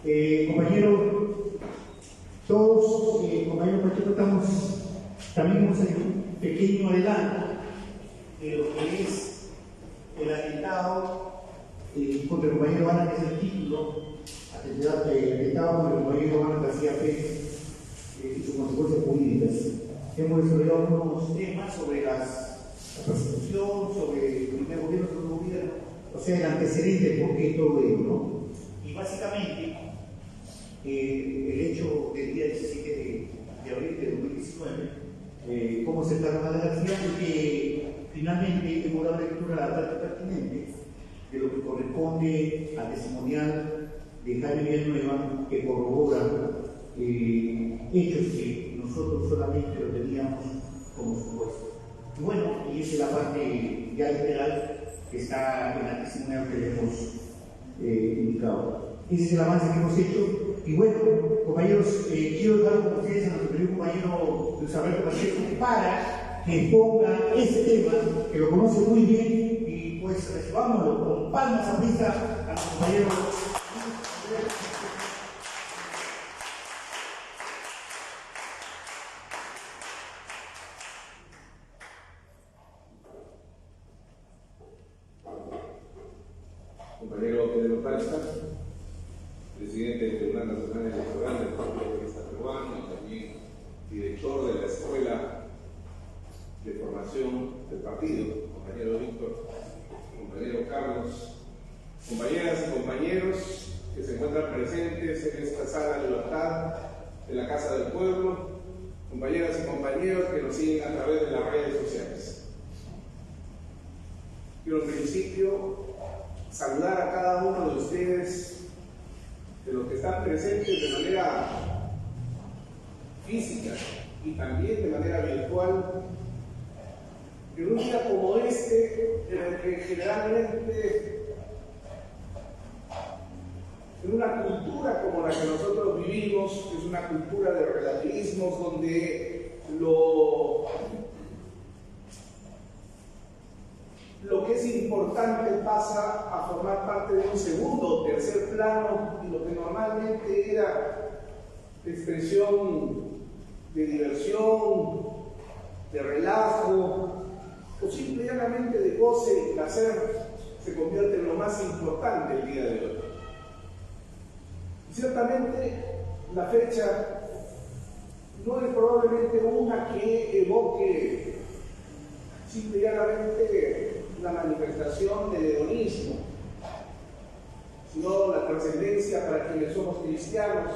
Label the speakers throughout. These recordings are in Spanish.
Speaker 1: Compañeros, todos, compañeros Pacheco, también hemos hecho un pequeño adelanto de lo que es el atentado contra el compañero Ana, que es el título, atentado contra el compañero Ana García Pérez y sus consecuencias jurídicas. Hemos desarrollado unos temas sobre la persecución, sobre el primer gobierno, segundo gobierno, o sea, el antecedente, por qué todo ello, ¿no? Y básicamente, el hecho del día 17 de abril de 2019, cómo se trata la García, y que finalmente hemos dado lectura a la parte pertinente de lo que corresponde al testimonial de Jaime Villanueva, que corrobora hechos que nosotros solamente lo teníamos como supuesto. Y bueno, y esa es la parte ya literal que está en la testimonial que le hemos indicado. Ese es el avance que hemos hecho. Y bueno, compañeros, quiero dar con ustedes a nuestro querido compañero Luis Alberto Pacheco para que ponga ese tema, que lo conoce muy bien, y pues recibámoslo con palmas a vista a nuestro compañero.
Speaker 2: Compañero Pedro Palza, presidente del Tribunal Nacional Electoral del Partido Comunista Peruano y también director de la Escuela de Formación del Partido, compañero Víctor, compañero Carlos, compañeras y compañeros que se encuentran presentes en esta sala de libertad de la Casa del Pueblo, compañeras y compañeros que nos siguen a través de las redes sociales. Quiero en principio saludar a cada uno de ustedes, de los que están presentes de manera física y también de manera virtual, en un día como este, en el que generalmente, en una cultura como la que nosotros vivimos, que es una cultura de relativismos, donde lo que es importante pasa a formar parte de un segundo o tercer plano, y lo que normalmente era expresión de diversión, de relajo o simplemente de goce y placer, se convierte en lo más importante el día de hoy. Y ciertamente la fecha no es probablemente una que evoque simplemente la manifestación del hedonismo, sino la trascendencia para quienes somos cristianos,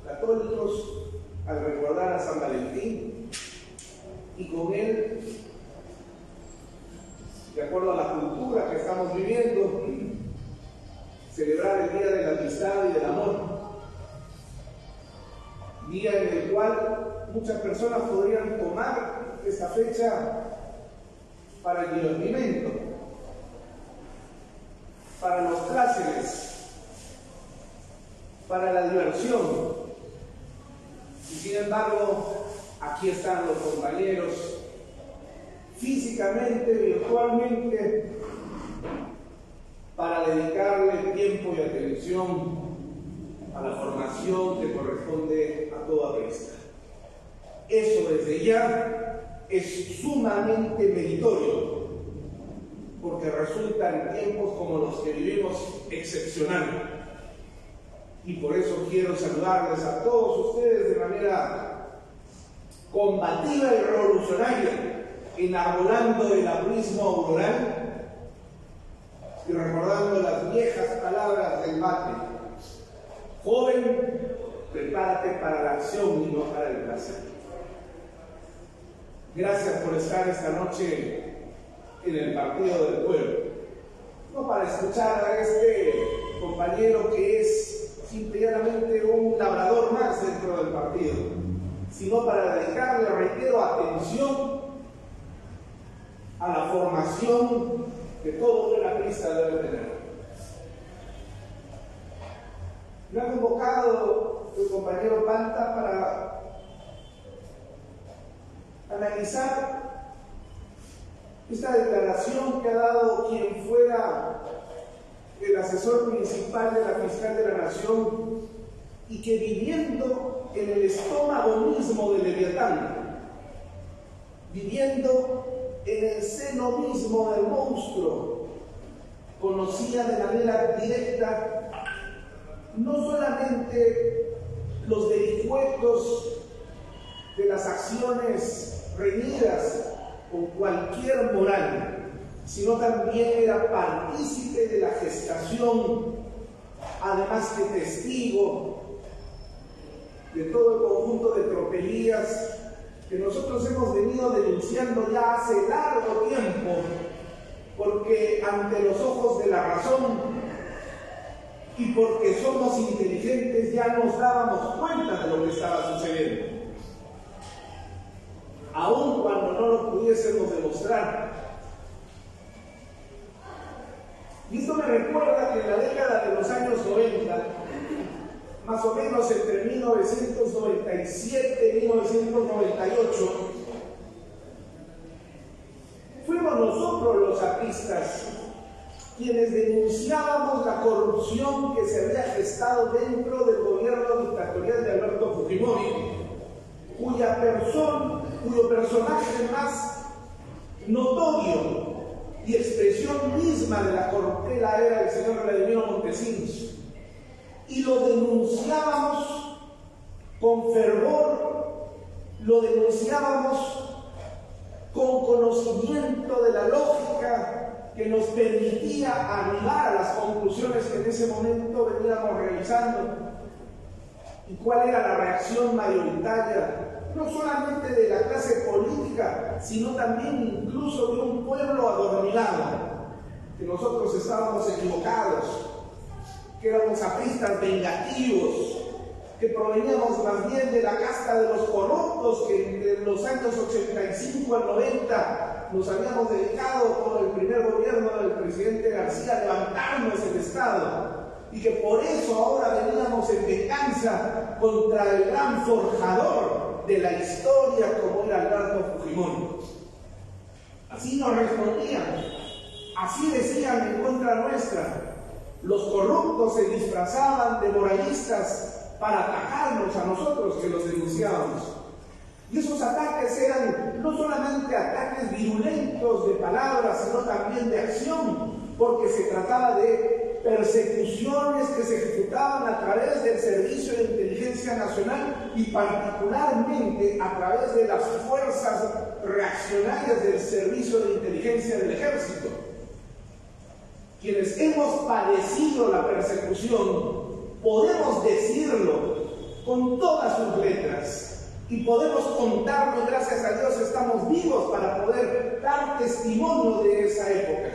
Speaker 2: católicos, al recordar a San Valentín, y con él, de acuerdo a la cultura que estamos viviendo, celebrar el Día de la Amistad y del Amor, día en el cual muchas personas podrían tomar esta fecha para el divertimento, para los plácemes, para la diversión. Y sin embargo, aquí están los compañeros, físicamente, virtualmente, para dedicarle tiempo y atención a la formación que corresponde a toda Cristo. Eso desde ya es sumamente meritorio, porque resulta en tiempos como los que vivimos excepcional. Y por eso quiero saludarles a todos ustedes de manera combativa y revolucionaria, enarbolando el aprismo auroral y recordando las viejas palabras del mate: joven, prepárate para la acción y no para el placer. Gracias por estar esta noche en el Partido del Pueblo, no para escuchar a este compañero que es simplemente un labrador más dentro del partido, sino para dedicarle, reitero, atención a la formación que todo buen aprista debe tener. Me ha convocado el compañero Panta para analizar esta declaración que ha dado quien fuera el asesor principal de la fiscal de la Nación, y que viviendo en el estómago mismo de Leviatán, viviendo en el seno mismo del monstruo, conocía de manera directa no solamente los vericuetos de las acciones reñidas con cualquier moral, sino también era partícipe de la gestación, además que testigo de todo el conjunto de tropelías que nosotros hemos venido denunciando ya hace largo tiempo, porque ante los ojos de la razón y porque somos inteligentes ya nos dábamos cuenta de lo que estaba sucediendo, aun cuando no lo pudiésemos demostrar. Y esto me recuerda que en la década de los años 90, más o menos entre 1997 y 1998, fuimos nosotros los apristas quienes denunciábamos la corrupción que se había gestado dentro del gobierno dictatorial de Alberto Fujimori, cuyo personaje más notorio y expresión misma de la corruptela era el señor Vladimiro Montesinos. Y lo denunciábamos con fervor, lo denunciábamos con conocimiento de la lógica que nos permitía arribar a las conclusiones que en ese momento veníamos realizando. ¿Y cuál era la reacción mayoritaria? No solamente de la clase política, sino también incluso de un pueblo adormilado, que nosotros estábamos equivocados, que éramos apristas vengativos, que proveníamos más bien de la casta de los corruptos, que entre los años 85 al 90 nos habíamos dedicado con el primer gobierno del presidente García a levantarnos el Estado, y que por eso ahora veníamos en venganza contra el gran forjador de la historia como era Alberto Fujimori. Así nos respondían, así decían en contra nuestra. Los corruptos se disfrazaban de moralistas para atacarnos a nosotros que los denunciábamos. Y esos ataques eran no solamente ataques virulentos de palabras, sino también de acción, porque se trataba de persecuciones que se ejecutaban a través del Servicio de Inteligencia Nacional y particularmente a través de las fuerzas reaccionarias del Servicio de Inteligencia del Ejército. Quienes hemos padecido la persecución, podemos decirlo con todas sus letras y podemos contarlo, y gracias a Dios estamos vivos para poder dar testimonio de esa época.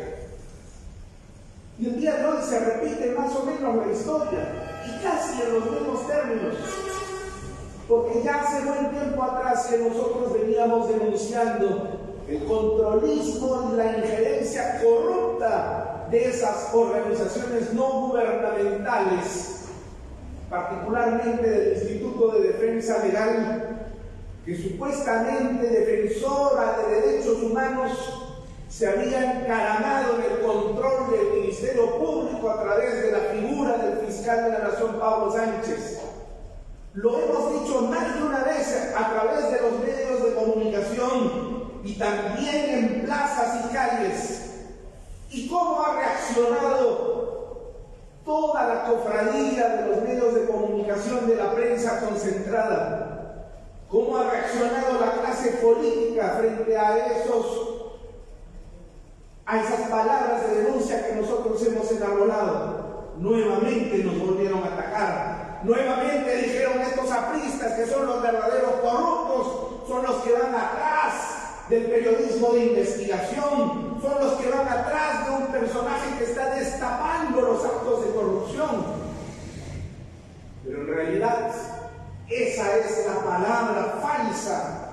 Speaker 2: Y el día de hoy se repite más o menos la historia, y casi en los mismos términos, porque ya hace buen tiempo atrás que nosotros veníamos denunciando el controlismo y la injerencia corrupta de esas organizaciones no gubernamentales, particularmente del Instituto de Defensa Legal, que supuestamente defensora de derechos humanos se había encaramado en el control del Ministerio Público a través de la figura del fiscal de la Nación, Pablo Sánchez. Lo hemos dicho más de una vez a través de los medios de comunicación y también en plazas y calles. ¿Y cómo ha reaccionado toda la cofradía de los medios de comunicación, de la prensa concentrada? ¿Cómo ha reaccionado la clase política frente a esas palabras de denuncia que nosotros hemos enarbolado? Nuevamente nos volvieron a atacar. Nuevamente dijeron estos apristas que son los verdaderos corruptos, son los que van atrás del periodismo de investigación, son los que van atrás de un personaje que está destapando los actos de corrupción. Pero en realidad esa es la palabra falsa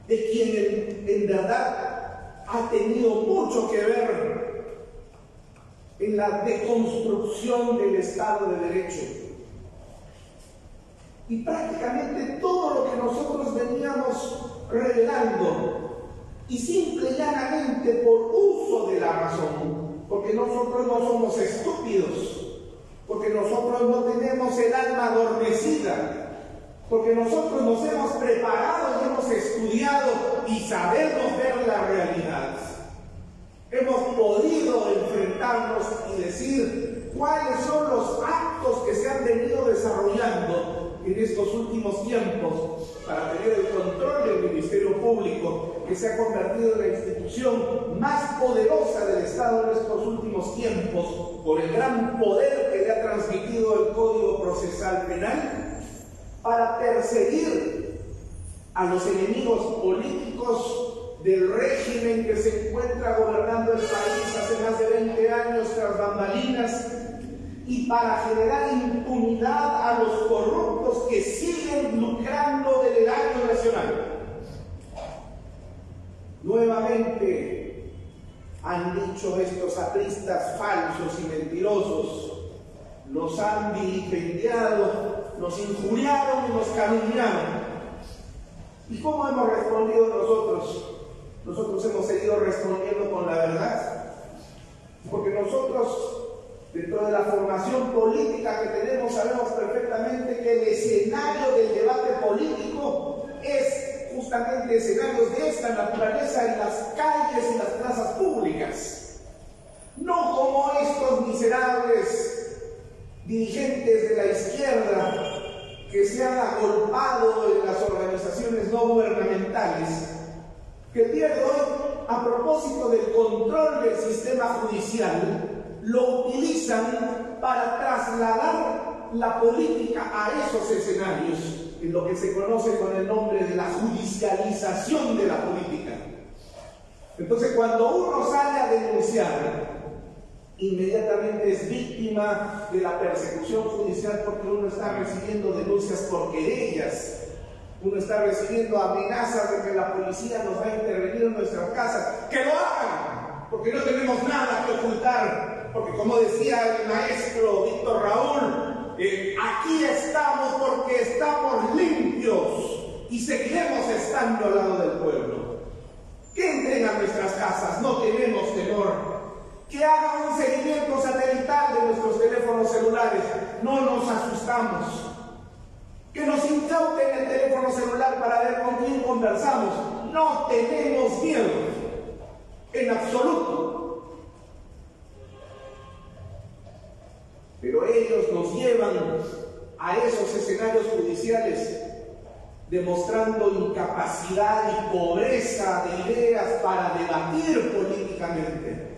Speaker 2: de quien en verdad ha tenido mucho que ver en la deconstrucción del Estado de Derecho. Y prácticamente todo lo que nosotros veníamos revelando, y simple y llanamente por uso de la razón, porque nosotros no somos estúpidos, porque porque nosotros no tenemos el alma adormecida, porque nosotros nos hemos preparado y hemos estudiado y sabemos ver la realidad. Hemos podido enfrentarnos y decir cuáles son los actos que se han venido desarrollando en estos últimos tiempos para tener el control del Ministerio Público, que se ha convertido en la institución más poderosa del Estado en estos últimos tiempos, por el gran poder que le ha transmitido el Código Procesal Penal, para perseguir a los enemigos políticos del régimen que se encuentra gobernando el país hace más de 20 años tras bambalinas, y para generar impunidad a los corruptos que siguen lucrando del erario nacional. Nuevamente han dicho estos apristas falsos y mentirosos, nos han vilipendiado, nos injuriaron y nos calumniaron. ¿Y cómo hemos respondido nosotros? Nosotros hemos seguido respondiendo con la verdad, porque nosotros, dentro de la formación política que tenemos, sabemos perfectamente que el escenario del debate político es justamente escenarios de esta naturaleza en las calles y las plazas públicas. No como estos miserables dirigentes de la izquierda que se han agolpado en las organizaciones no gubernamentales, que el día de hoy, a propósito del control del sistema judicial, lo utilizan para trasladar la política a esos escenarios, en lo que se conoce con el nombre de la judicialización de la política. Entonces, cuando uno sale a denunciar, inmediatamente es víctima de la persecución judicial, porque uno está recibiendo denuncias por querellas, uno está recibiendo amenazas de que la policía nos va a intervenir en nuestra casa. ¡Que lo hagan! Porque no tenemos nada que ocultar. Porque, como decía el maestro Víctor Raúl, aquí estamos porque estamos limpios y seguiremos estando al lado del pueblo. Que entren a nuestras casas, no tenemos temor. Que hagan un seguimiento satelital de nuestros teléfonos celulares, no nos asustamos. Que nos incauten el teléfono celular para ver con quién conversamos, no tenemos miedo, en absoluto. Pero ellos nos llevan a esos escenarios judiciales demostrando incapacidad y pobreza de ideas para debatir políticamente.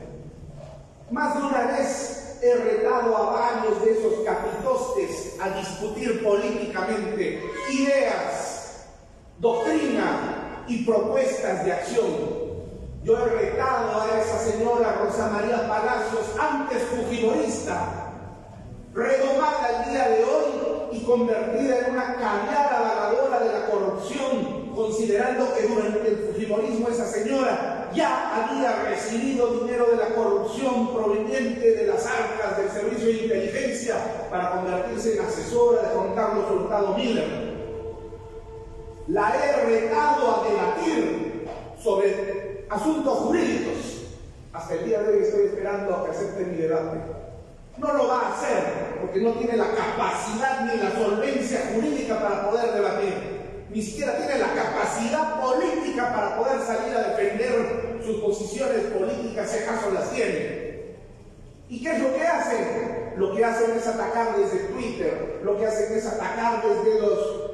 Speaker 2: Más de una vez he retado a varios de esos capitostes a discutir políticamente ideas, doctrina y propuestas de acción. Yo he retado a esa señora Rosa María Palacios, antes fujimorista, redomada el día de hoy y convertida en una cañada halagadora de la corrupción, considerando que durante el fujimorismo esa señora ya había recibido dinero de la corrupción proveniente de las arcas del Servicio de Inteligencia para convertirse en asesora de Juan Carlos Hurtado Miller. La he retado a debatir sobre asuntos jurídicos. Hasta el día de hoy estoy esperando a que acepte mi debate. No lo va a hacer porque no tiene la capacidad ni la solvencia jurídica para poder debatir. Ni siquiera tiene la capacidad política para poder salir a defender sus posiciones políticas, si acaso las tiene. ¿Y qué es lo que hacen? Lo que hacen es atacar desde Twitter, lo que hacen es atacar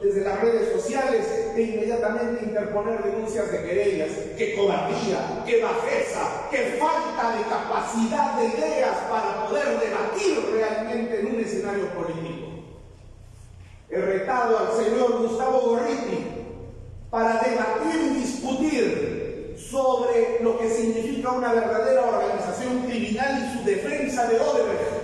Speaker 2: desde las redes sociales e inmediatamente interponer denuncias de querellas. ¡Qué cobardía! ¡Qué bajeza! ¡Qué falta de capacidad de ideas para poder debatir realmente en un escenario político! He retado al señor Gustavo Gorriti para debatir y discutir sobre lo que significa una verdadera organización criminal y su defensa de Odebrecht.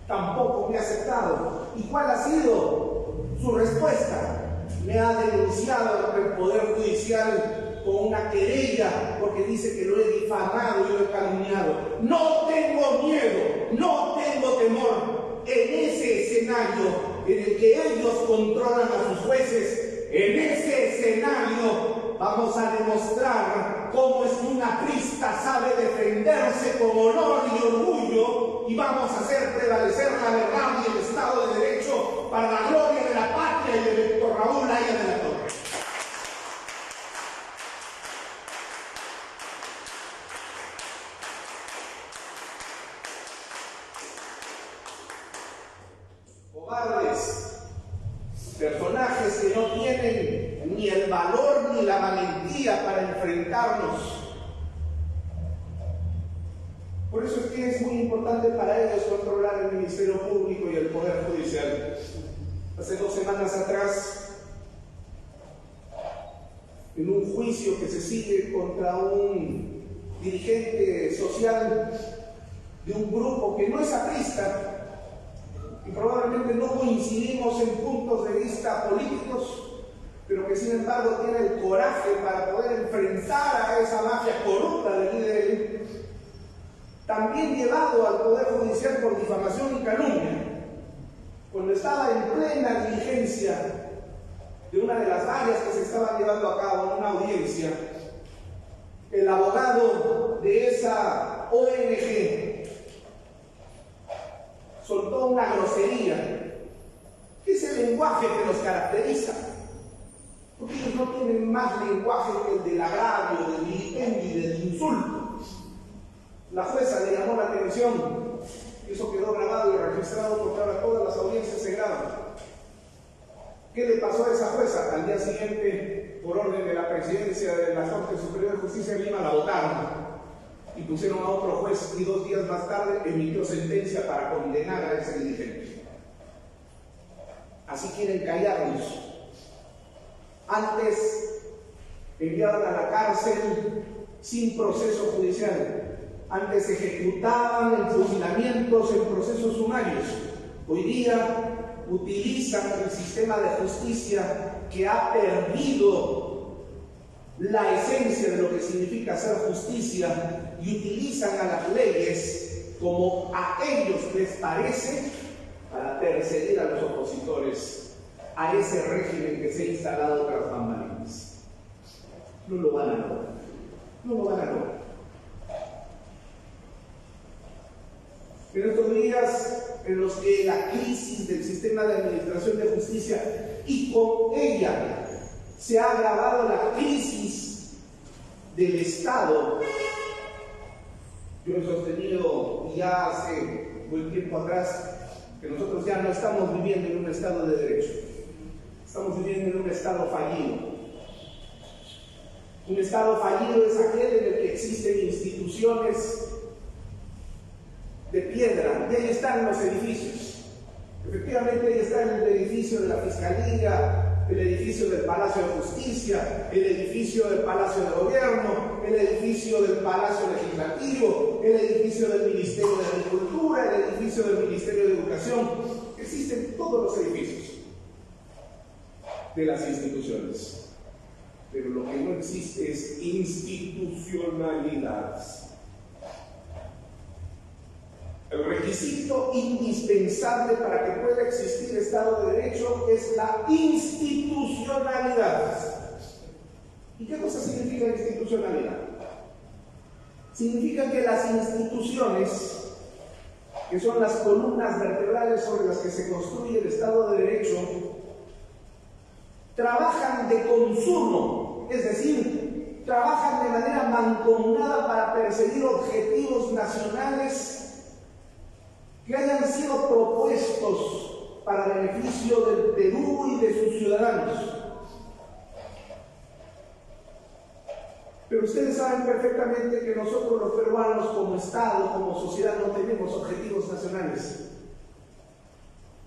Speaker 2: Tampoco me ha aceptado. ¿Y cuál ha sido su respuesta? Me ha denunciado ante el Poder Judicial con una querella porque dice que lo he difamado y lo he calumniado. No tengo miedo, no tengo temor. En ese escenario en el que ellos controlan a sus jueces, en ese escenario vamos a demostrar cómo es que un aprista sabe defenderse con honor y orgullo, y vamos a hacer prevalecer la verdad y el Estado de Derecho para la gloria de la patria y de Víctor Raúl Haya de la Torre. Cobardes, personajes que no tienen ni el valor ni la valentía para enfrentarnos. Por eso es que es muy importante para ellos controlar el Ministerio Público y el Poder Judicial. Hace 2 semanas atrás, en un juicio que se sigue contra un dirigente social de un grupo que no es aprista, y probablemente no coincidimos en puntos de vista políticos, pero que sin embargo tiene el coraje para poder enfrentar a esa mafia corrupta del líder, también llevado al Poder Judicial por difamación y calumnia, cuando estaba en plena diligencia de una de las varias que se estaban llevando a cabo en una audiencia, el abogado de esa ONG soltó una grosería, que es el lenguaje que los caracteriza, porque ellos no tienen más lenguaje que el del agravio, del vilipendio y del insulto. La jueza le llamó la atención, y eso quedó grabado y registrado porque ahora todas las audiencias se graban. ¿Qué le pasó a esa jueza? Al día siguiente, por orden de la presidencia de la Corte Superior de Justicia de Lima, la votaron y pusieron a otro juez, y 2 días más tarde emitió sentencia para condenar a ese dirigente. Así quieren callarnos. Antes enviaban a la cárcel sin proceso judicial. Antes ejecutaban en fusilamientos en procesos sumarios. Hoy día utilizan el sistema de justicia que ha perdido la esencia de lo que significa hacer justicia, y utilizan a las leyes como a ellos les parece para perseguir a los opositores a ese régimen que se ha instalado tras bambalinas. No lo van a lograr. No lo van a lograr. En estos días en los que la crisis del sistema de administración de justicia, y con ella se ha agravado la crisis del Estado, yo he sostenido ya hace buen tiempo atrás que nosotros ya no estamos viviendo en un Estado de Derecho, estamos viviendo en un Estado fallido. Un Estado fallido es aquel en el que existen instituciones de piedra, y ahí están los edificios. Efectivamente, ahí está el edificio de la Fiscalía, el edificio del Palacio de Justicia, el edificio del Palacio de Gobierno, el edificio del Palacio Legislativo, el edificio del Ministerio de Agricultura, el edificio del Ministerio de Educación. Existen todos los edificios de las instituciones, pero lo que no existe es institucionalidad. El requisito indispensable para que pueda existir Estado de Derecho es la institucionalidad. ¿Y qué cosa significa institucionalidad? Significa que las instituciones, que son las columnas vertebrales sobre las que se construye el Estado de Derecho, trabajan de consumo, es decir, trabajan de manera mancomunada para perseguir objetivos nacionales que hayan sido propuestos para beneficio del Perú y de sus ciudadanos. Pero ustedes saben perfectamente que nosotros los peruanos, como Estado, como sociedad, no tenemos objetivos nacionales.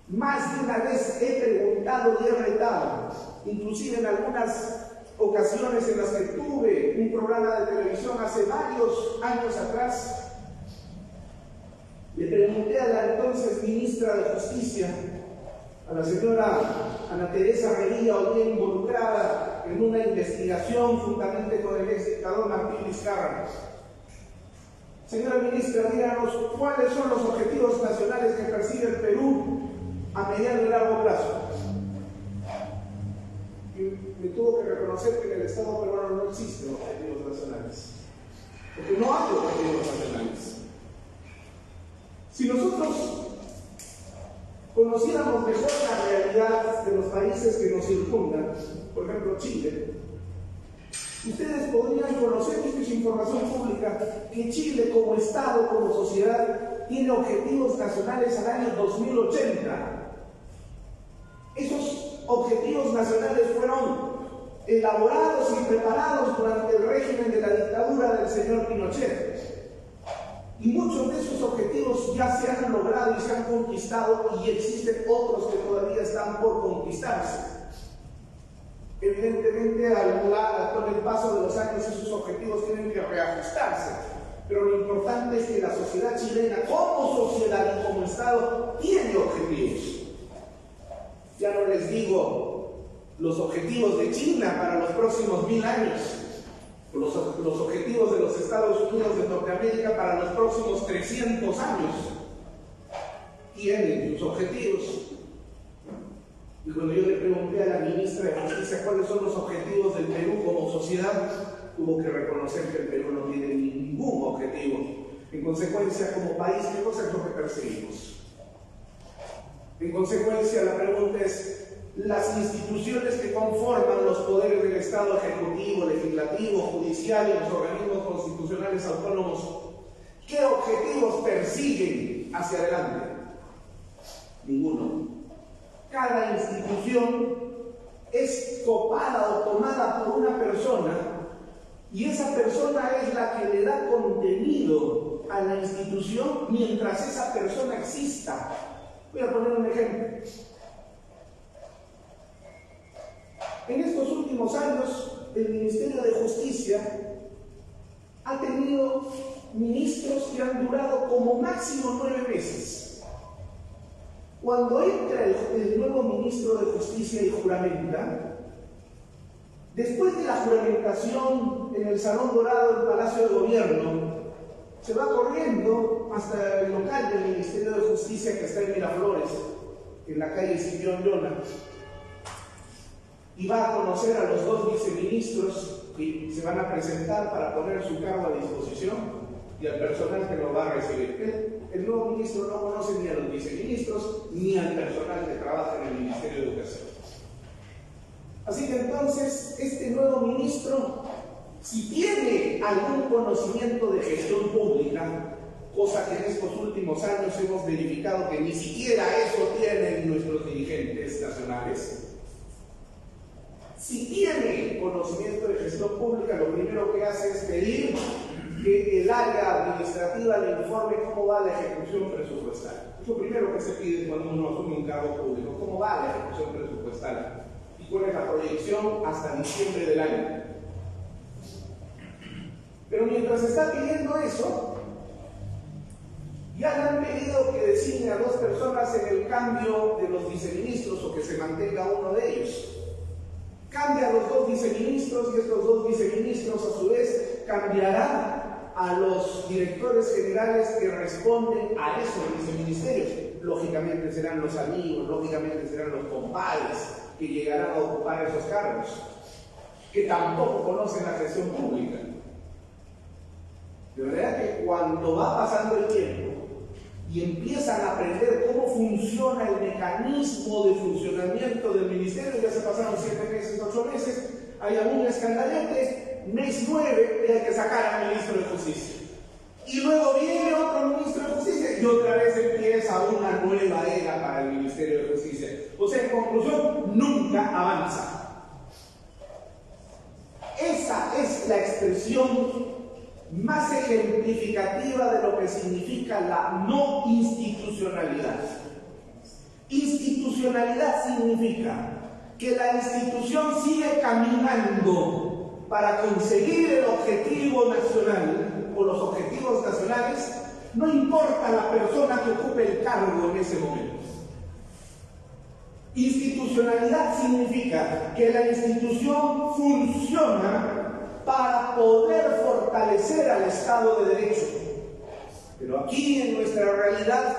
Speaker 2: Más de una vez he preguntado y he retado, inclusive en algunas ocasiones en las que tuve un programa de televisión hace varios años atrás. Le pregunté a la entonces ministra de Justicia, a la señora Ana Teresa Revilla, hoy día involucrada en una investigación juntamente con el ex dictador Martín Vizcarra. Señora ministra, díganos cuáles son los objetivos nacionales que persigue el Perú a mediano y largo plazo. Y me tuvo que reconocer que en el Estado peruano no existen objetivos nacionales, porque no hay objetivos nacionales. Si nosotros conociéramos mejor la realidad de los países que nos circundan, por ejemplo Chile, ustedes podrían conocer, esto es información pública, que Chile como Estado, como sociedad, tiene objetivos nacionales al año 2080. Esos objetivos nacionales fueron elaborados y preparados durante el régimen de la dictadura del señor Pinochet. Y muchos de esos objetivos ya se han logrado y se han conquistado, y existen otros que todavía están por conquistarse. Evidentemente, con el paso de los años, esos objetivos tienen que reajustarse. Pero lo importante es que la sociedad chilena, como sociedad y como Estado, tiene objetivos. Ya no les digo los objetivos de China para los próximos 1000 años, los objetivos de los Estados Unidos de Norteamérica para los próximos 300 años. Tienen sus objetivos. Y cuando yo le pregunté a la ministra de Justicia cuáles son los objetivos del Perú como sociedad, tuvo que reconocer que el Perú no tiene ningún objetivo. En consecuencia, como país, ¿qué cosa es lo que perseguimos? En consecuencia, la pregunta es, las instituciones que conforman los poderes del Estado ejecutivo, legislativo, judicial y los organismos constitucionales autónomos, ¿qué objetivos persiguen hacia adelante? Ninguno. Cada institución es copada o tomada por una persona, y esa persona es la que le da contenido a la institución mientras esa persona exista. Voy a poner un ejemplo. En estos últimos años, el Ministerio de Justicia ha tenido ministros que han durado como máximo 9 meses. Cuando entra el nuevo ministro de Justicia y juramenta, después de la juramentación en el Salón Dorado del Palacio de Gobierno, se va corriendo hasta el local del Ministerio de Justicia que está en Miraflores, en la calle Escipión Llona, y va a conocer a los 2 viceministros que se van a presentar para poner su cargo a disposición y al personal que lo va a recibir. El nuevo ministro no conoce ni a los viceministros ni al personal que trabaja en el Ministerio de Educación. Así que entonces, este nuevo ministro, si tiene algún conocimiento de gestión pública, cosa que en estos últimos años hemos verificado que ni siquiera eso tienen nuestros dirigentes nacionales, si tiene conocimiento de gestión pública, lo primero que hace es pedir que el área administrativa le informe cómo va la ejecución presupuestal. Es lo primero que se pide cuando uno asume un cargo público, cómo va la ejecución presupuestal y cuál es la proyección hasta diciembre del año. Pero mientras está pidiendo eso, ya le han pedido que designe a 2 personas en el cambio de los viceministros o que se mantenga uno de ellos. Cambia a los 2 viceministros y estos 2 viceministros a su vez cambiarán a los directores generales que responden a esos viceministerios. Lógicamente serán los amigos, lógicamente serán los compadres que llegarán a ocupar esos cargos, que tampoco conocen la gestión pública. De verdad que cuando va pasando el tiempo y empiezan a aprender cómo funciona el mecanismo de funcionamiento del ministerio, ya se pasaron 7 meses, 8 meses, hay algún escandalete, mes 9 y hay que sacar al ministro de Justicia. Y luego viene otro ministro de Justicia y otra vez empieza una nueva era para el Ministerio de Justicia. O sea, en conclusión, nunca avanza. Esa es la expresión más ejemplificativa de lo que significa la no institucionalidad. Institucionalidad significa que la institución sigue caminando para conseguir el objetivo nacional o los objetivos nacionales, no importa la persona que ocupe el cargo en ese momento. Institucionalidad significa que la institución funciona para poder fortalecer al Estado de Derecho. Pero aquí, en nuestra realidad,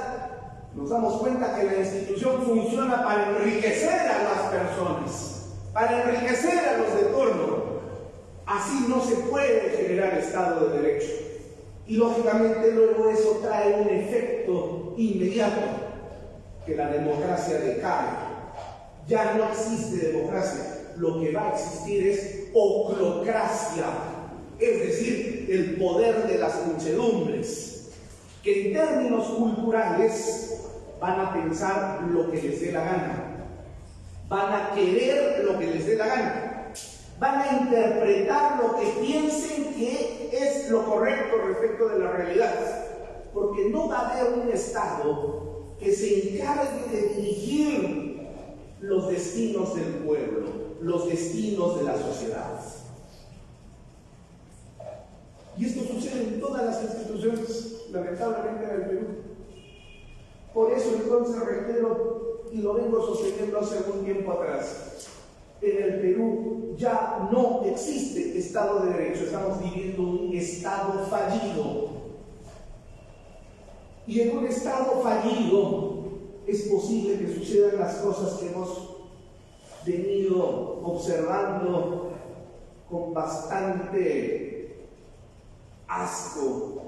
Speaker 2: nos damos cuenta que la institución funciona para enriquecer a las personas, para enriquecer a los de turno, Así no se puede generar Estado de Derecho. Y lógicamente luego eso trae un efecto inmediato, que la democracia decae. Ya no existe democracia, lo que va a existir es oclocracia, es decir, el poder de las muchedumbres, que en términos culturales van a pensar lo que les dé la gana, van a querer lo que les dé la gana, van a interpretar lo que piensen que es lo correcto respecto de la realidad, porque no va a haber un Estado que se encargue de dirigir los destinos del pueblo, los destinos de la sociedad. Y esto sucede en todas las instituciones, lamentablemente, en el Perú. Por eso entonces reitero, y lo vengo sosteniendo hace algún tiempo atrás, en el Perú ya no existe Estado de Derecho, estamos viviendo un Estado fallido. Y en un Estado fallido es posible que sucedan las cosas que hemos venido observando con bastante asco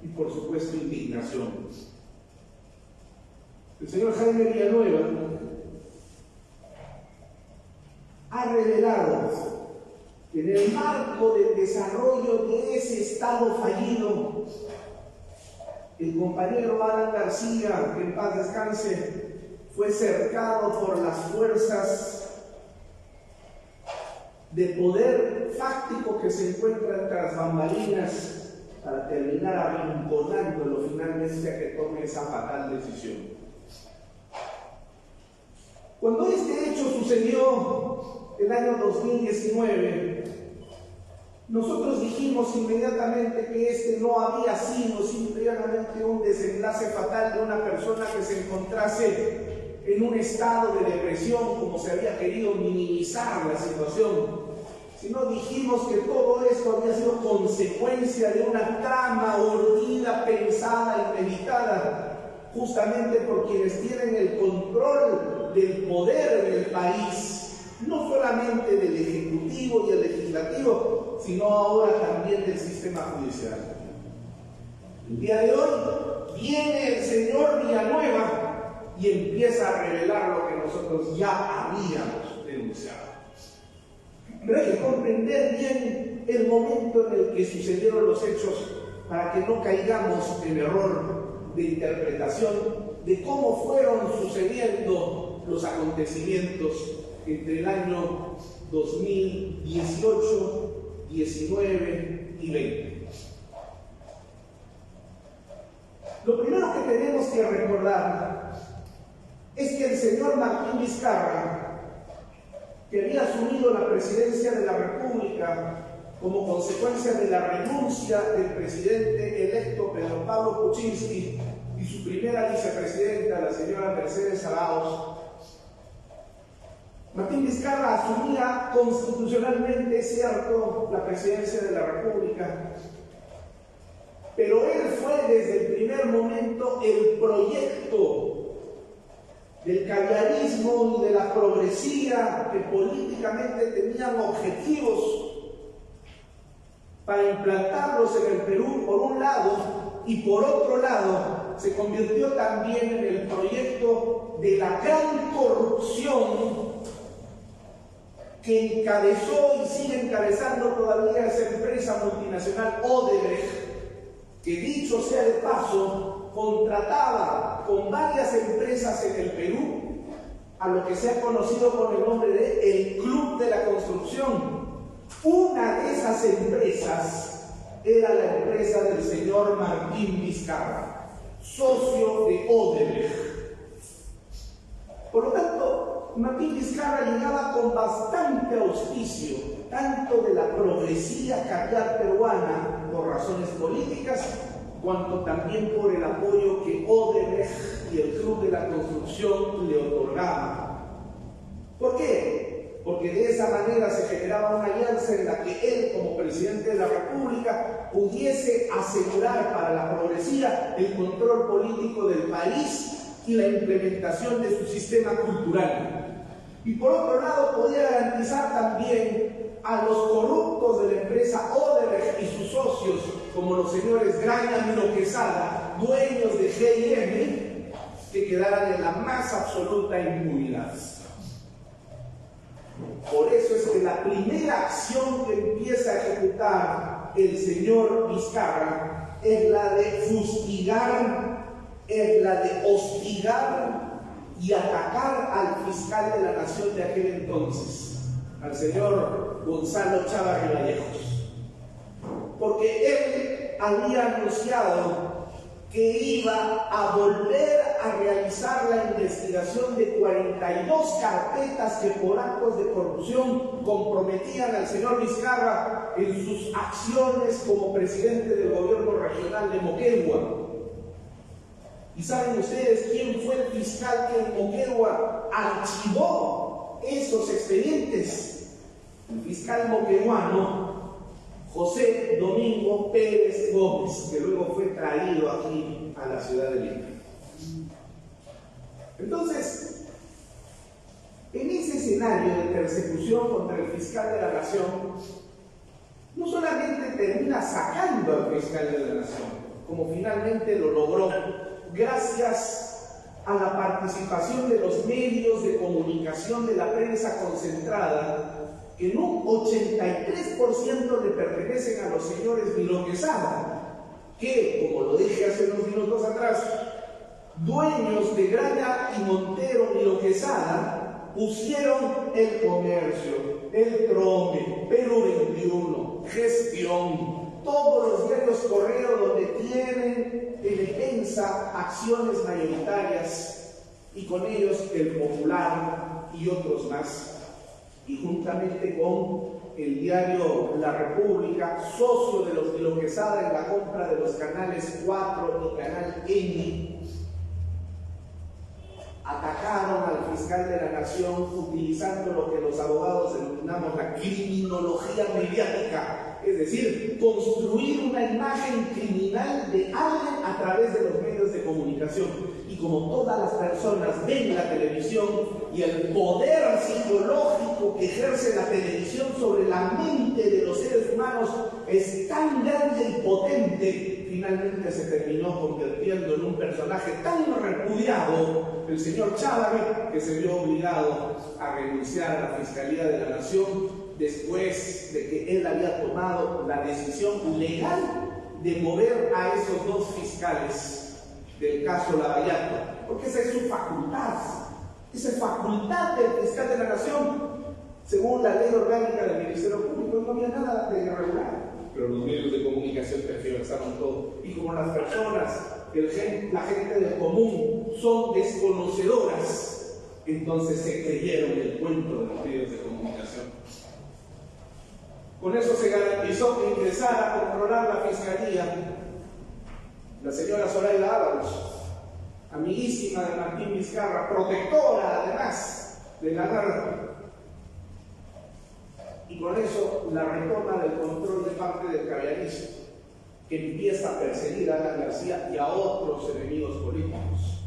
Speaker 2: y por supuesto indignación. El señor Jaime Villanueva ha revelado que en el marco del desarrollo de ese Estado fallido, el compañero Alan García, que en paz descanse, fue cercado por las fuerzas de poder fáctico que se encuentran tras bambalinas para terminar arrinconándolo finalmente a que tome esa fatal decisión. Cuando este hecho sucedió el año 2019, nosotros dijimos inmediatamente que este no había sido simplemente un desenlace fatal de una persona que se encontrase en un estado de depresión, como se había querido minimizar la situación, sino dijimos que todo esto había sido consecuencia de una trama urdida, pensada y meditada, justamente por quienes tienen el control del poder en el país, no solamente del Ejecutivo y el Legislativo, sino ahora también del sistema judicial. El día de hoy viene el señor Villanueva y empieza a revelar lo que nosotros ya habíamos denunciado. Pero hay que comprender bien el momento en el que sucedieron los hechos para que no caigamos en error de interpretación de cómo fueron sucediendo los acontecimientos entre el año 2018, 19 y 20. Lo primero que tenemos que recordar es que el señor Martín Vizcarra, que había asumido la presidencia de la República como consecuencia de la renuncia del presidente electo Pedro Pablo Kuczynski y su primera vicepresidenta, la señora Mercedes Arauz, Martín Vizcarra asumía constitucionalmente, es cierto, la presidencia de la República, pero él fue desde el primer momento el proyecto del caviarismo y de la progresía que políticamente tenían objetivos para implantarlos en el Perú por un lado, y por otro lado se convirtió también en el proyecto de la gran corrupción que encabezó y sigue encabezando todavía esa empresa multinacional Odebrecht, que dicho sea de paso, contrataba con varias empresas en el Perú a lo que se ha conocido con el nombre de el Club de la Construcción. Una de esas empresas era la empresa del señor Martín Vizcarra, socio de Odebrecht. Por lo tanto, Martín Vizcarra llegaba con bastante auspicio, tanto de la progresía caviar peruana por razones políticas, cuanto también por el apoyo que Odebrecht y el Club de la Construcción le otorgaban. ¿Por qué? Porque de esa manera se generaba una alianza en la que él, como presidente de la República, pudiese asegurar para la progresía el control político del país y la implementación de su sistema cultural. Y por otro lado, podía garantizar también a los corruptos corruptos de la empresa Odebrecht y sus socios, como los señores Graña y Miro Quesada, dueños de GIM, que quedaran en la más absoluta impunidad. Por eso es que la primera acción que empieza a ejecutar el señor Vizcarra es la de fustigar, es la de hostigar y atacar al fiscal de la nación de aquel entonces, al señor Gonzalo Chávarri Vallejos, porque él había anunciado que iba a volver a realizar la investigación de 42 carpetas que por actos de corrupción comprometían al señor Vizcarra en sus acciones como presidente del gobierno regional de Moquegua. ¿Y saben ustedes quién fue el fiscal que en Moquegua archivó esos expedientes? El fiscal moqueguano José Domingo Pérez Gómez, que luego fue traído aquí a la ciudad de Lima. Entonces, en ese escenario de persecución contra el fiscal de la nación, no solamente termina sacando al fiscal de la nación, como finalmente lo logró, gracias a la participación de los medios de comunicación de la prensa concentrada, que en un 83% le pertenecen a los señores Miro Quesada, que, como lo dije hace unos minutos atrás, dueños de Graña y Montero Miro Quesada, pusieron El Comercio, El Trome, Perú 21, Gestión, todos los diarios Correo donde tienen en defensa acciones mayoritarias, y con ellos El Popular y otros más. Y juntamente con el diario La República, socio de los Miro Quesada en la compra de los canales 4 y Canal N, atacaron al fiscal de la nación utilizando lo que los abogados denominamos la criminología mediática, es decir, construir una imagen criminal de alguien a través de los medios de comunicación. Y como todas las personas ven la televisión y el poder psicológico que ejerce la televisión sobre la mente de los seres humanos es tan grande y potente, finalmente se terminó convirtiendo en un personaje tan repudiado, el señor Chávarri, que se vio obligado a renunciar a la Fiscalía de la Nación después de que él había tomado la decisión legal de mover a esos dos fiscales del caso Lavallato, porque esa es su facultad, esa es facultad del fiscal de la nación. Según la ley orgánica del Ministerio Público, no había nada de irregular, pero los medios de comunicación tergiversaron todo. Y como las personas, la gente del común, son desconocedoras, entonces se creyeron el cuento de los medios de comunicación. Con eso se garantizó que ingresara a controlar la fiscalía la señora Zoraida Ábalos, amiguísima de Martín Vizcarra, protectora además de la narra. Y con eso la retoma del control de parte del caviarismo, que empieza a perseguir a Alan García y a otros enemigos políticos.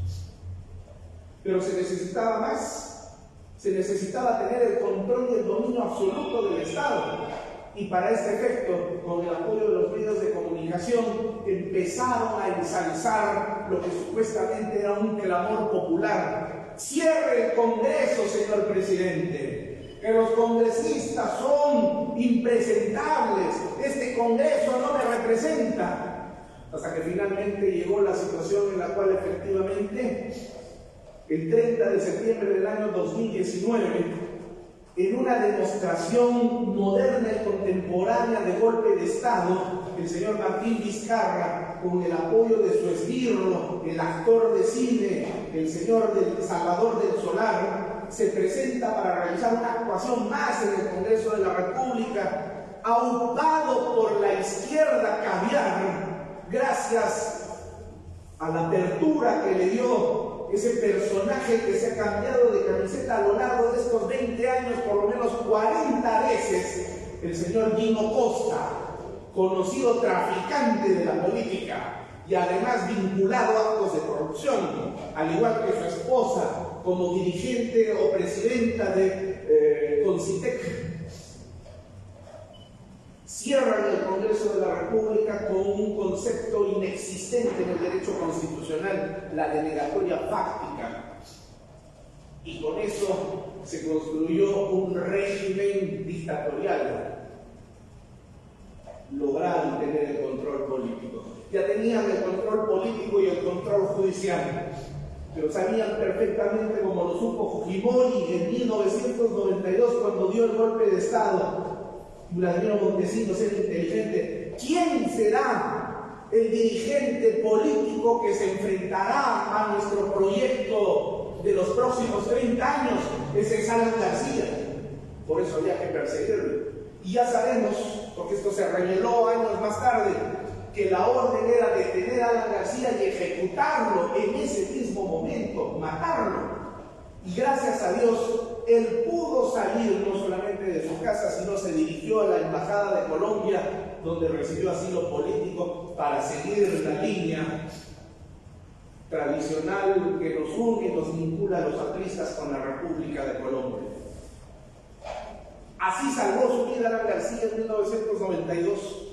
Speaker 2: Pero se necesitaba más, se necesitaba tener el control y el dominio absoluto del Estado. Y para este efecto, con el apoyo de los medios de comunicación, empezaron a ensalzar lo que supuestamente era un clamor popular. ¡Cierre el Congreso, señor presidente! Que los congresistas son impresentables. Este Congreso no me representa. Hasta que finalmente llegó la situación en la cual efectivamente, el 30 de septiembre del año 2019, en una demostración moderna y contemporánea de golpe de Estado, el señor Martín Vizcarra, con el apoyo de su esbirro, el actor de cine, el señor Salvador del Solar, se presenta para realizar una actuación más en el Congreso de la República, aupado por la izquierda caviar, gracias a la apertura que le dio ese personaje que se ha cambiado de camiseta a lo largo de estos 20 años, por lo menos 40 veces, el señor Gino Costa, conocido traficante de la política y además vinculado a actos de corrupción, al igual que su esposa, como dirigente o presidenta de Concitec. Congreso de la República con un concepto inexistente en el derecho constitucional, la denegatoria fáctica. Y con eso se construyó un régimen dictatorial. Lograron tener el control político. Ya tenían el control político y el control judicial, pero sabían perfectamente, como lo supo Fujimori en 1992 cuando dio el golpe de Estado. Vladimiro Montesinos era inteligente. ¿Quién será el dirigente político que se enfrentará a nuestro proyecto de los próximos 30 años? Ese es Alan García. Por eso había que perseguirlo. Y ya sabemos, porque esto se reveló años más tarde, que la orden era detener a Alan García y ejecutarlo en ese mismo momento, matarlo. Y gracias a Dios, él pudo salir no solamente de su casa, sino se dirigió a la Embajada de Colombia, donde recibió asilo político para seguir la línea tradicional que nos une y nos vincula a los apristas con la República de Colombia. Así salvó su vida Alan García en 1992.